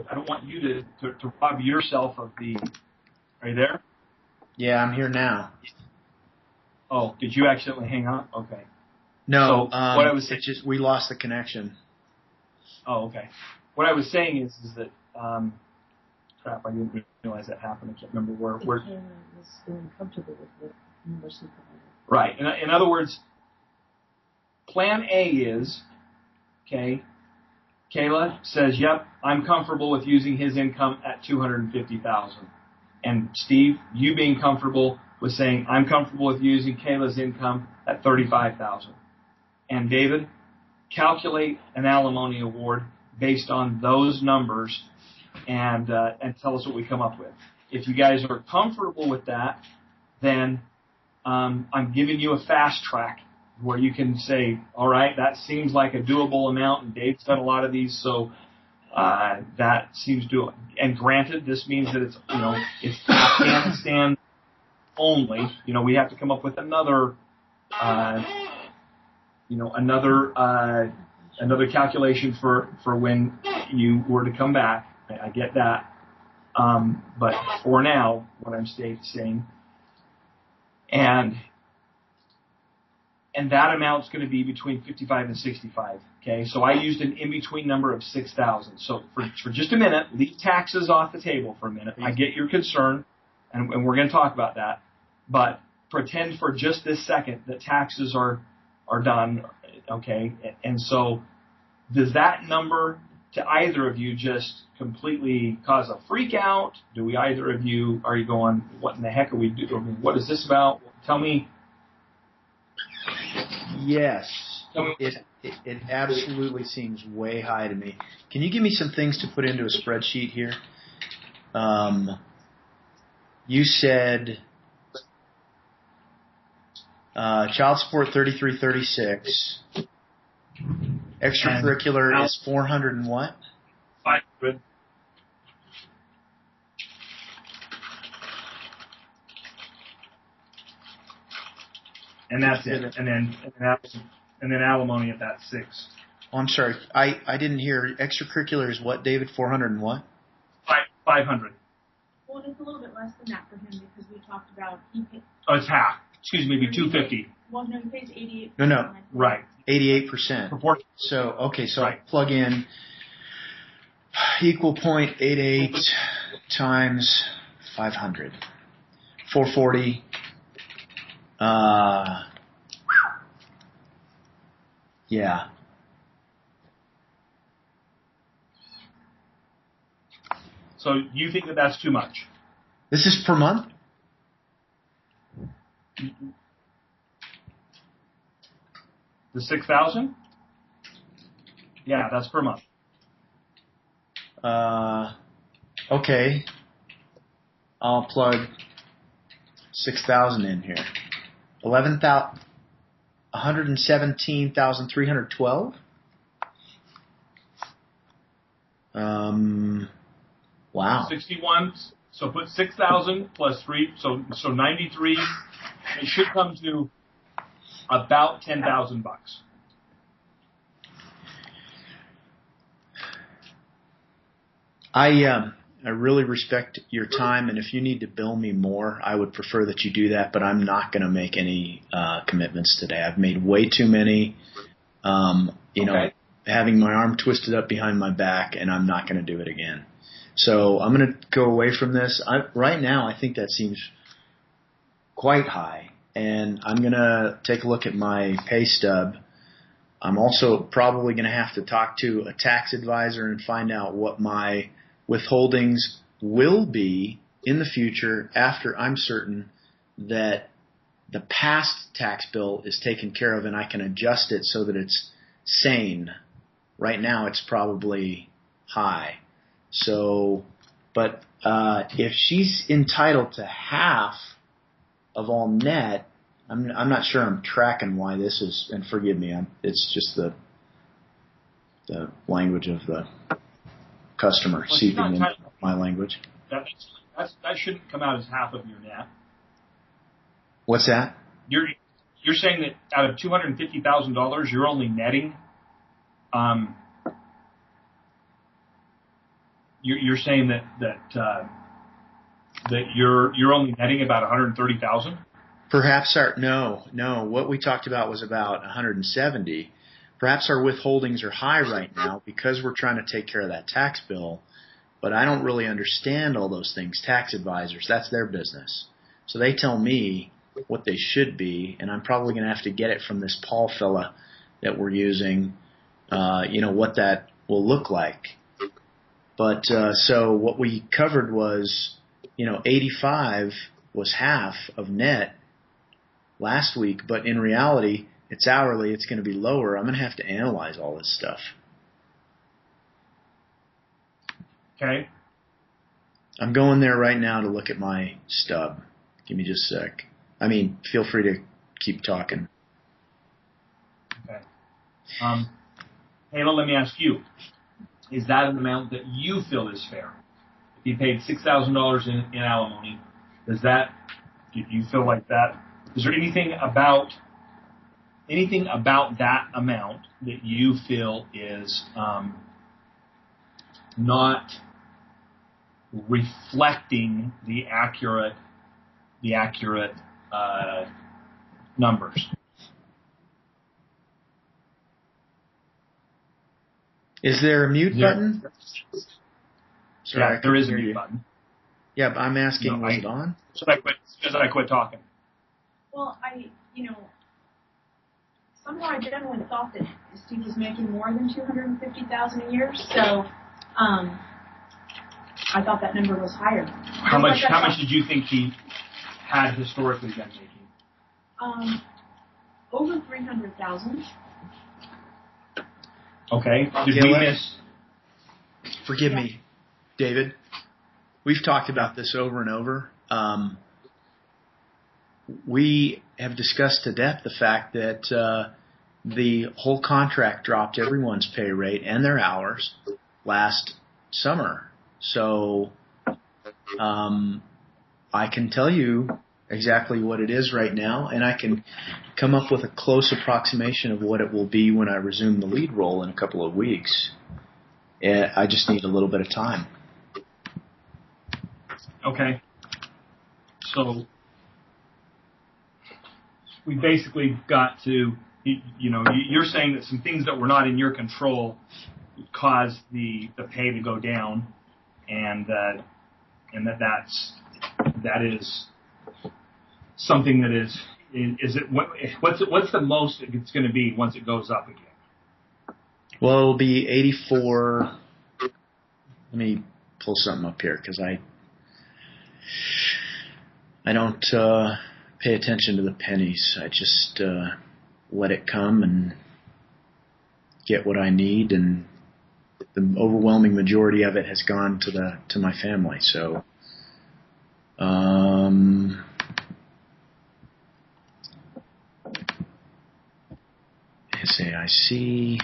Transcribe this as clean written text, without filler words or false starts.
I don't want you to rob yourself of the. Are you there? Yeah, I'm here now. Oh, did you accidentally hang up? Okay. No, So what I was saying, it's just we lost the connection. Oh, okay. What I was saying is that crap, I didn't realize that happened. I can't remember where. Kayla was feeling comfortable with the university provider. Right. In other words, Plan A is, okay, Kayla says, "Yep, I'm comfortable with using his income at $250,000," and Steve, you being comfortable with saying, "I'm comfortable with using Kayla's income at $35,000," and David, calculate an alimony award based on those numbers and tell us what we come up with. If you guys are comfortable with that, then I'm giving you a fast track where you can say, all right, that seems like a doable amount, and Dave's done a lot of these, so that seems doable. And granted, this means that it's Afghanistan only. We have to come up with another calculation for when you were to come back. I get that. But for now, what I'm saying, and that amount's going to be between 55 and 65. Okay, so I used an in-between number of 6,000. So for just a minute, leave taxes off the table for a minute. I get your concern, and we're going to talk about that. But pretend for just this second that taxes are done. Okay, and so does that number to either of you just completely cause a freak out? Do we either of you, are you going, what in the heck are we doing? I mean, what is this about? Tell me. Yes, it absolutely seems way high to me. Can you give me some things to put into a spreadsheet here? You said child support $33.36. Extracurricular is 400 and what? 500. And that's it. And then alimony at that 6. Oh, I'm sorry. I didn't hear. Extracurricular is what, David? 400 and what? 500. Well, it's a little bit less than that for him because we talked about Oh, it's half. Excuse me, maybe 250. Well, no, he pays 88%. No. Right. 88%. Proportion. So, okay, so right. I plug in equal 0.88 times 500. 440. Yeah. So you think that that's too much? This is per month? The 6,000? Yeah, that's per month. Okay. I'll plug 6,000 in here. 117,312. Wow. 61. So put 6,000 plus 3. So 93. It should come to about $10,000. I really respect your time, and if you need to bill me more, I would prefer that you do that, but I'm not going to make any commitments today. I've made way too many, having my arm twisted up behind my back, and I'm not going to do it again. So I'm going to go away from this. Right now, I think that seems quite high, and I'm going to take a look at my pay stub. I'm also probably going to have to talk to a tax advisor and find out what my withholdings will be in the future after I'm certain that the past tax bill is taken care of and I can adjust it so that it's sane. Right now it's probably high. So, but if she's entitled to half of all net, I'm not sure I'm tracking why this is, and forgive me, it's just the language of the customer seeping into my language. That shouldn't come out as half of your net. What's that? You're saying that out of $250,000, you're only netting you're saying that you're only netting about 130,000. Perhaps no. What we talked about was about 170. Perhaps our withholdings are high right now because we're trying to take care of that tax bill. But I don't really understand all those things. Tax advisors, that's their business. So they tell me what they should be, and I'm probably going to have to get it from this Paul fella that we're using, what that will look like. But so what we covered was, 85 was half of net last week, but in reality, it's hourly, it's going to be lower. I'm going to have to analyze all this stuff. Okay. I'm going there right now to look at my stub. Give me just a sec. Feel free to keep talking. Okay. Kayla, let me ask you. Is that an amount that you feel is fair? If you paid $6,000 in alimony, do you feel like that? Is there anything about that amount that you feel is not reflecting the accurate numbers? Is there a mute button? Sorry, Yeah, there is a mute button. Yeah, but I'm asking, was it on? Should I quit talking? Well, somehow I generally thought that Steve was making more than $250,000 a year, so I thought that number was higher. How much did you think he had historically been making? Over $300,000. Okay. Did we miss? Forgive me, David. We've talked about this over and over. We have discussed to death the fact that the whole contract dropped everyone's pay rate and their hours last summer. So I can tell you exactly what it is right now, and I can come up with a close approximation of what it will be when I resume the lead role in a couple of weeks. I just need a little bit of time. Okay. So we basically got to, you're saying that some things that were not in your control caused the pay to go down, and that is something that is it what's the most it's going to be once it goes up again? Well, it'll be 84. Let me pull something up here because I don't pay attention to the pennies. I just let it come and get what I need, and the overwhelming majority of it has gone to my family. So, SAIC.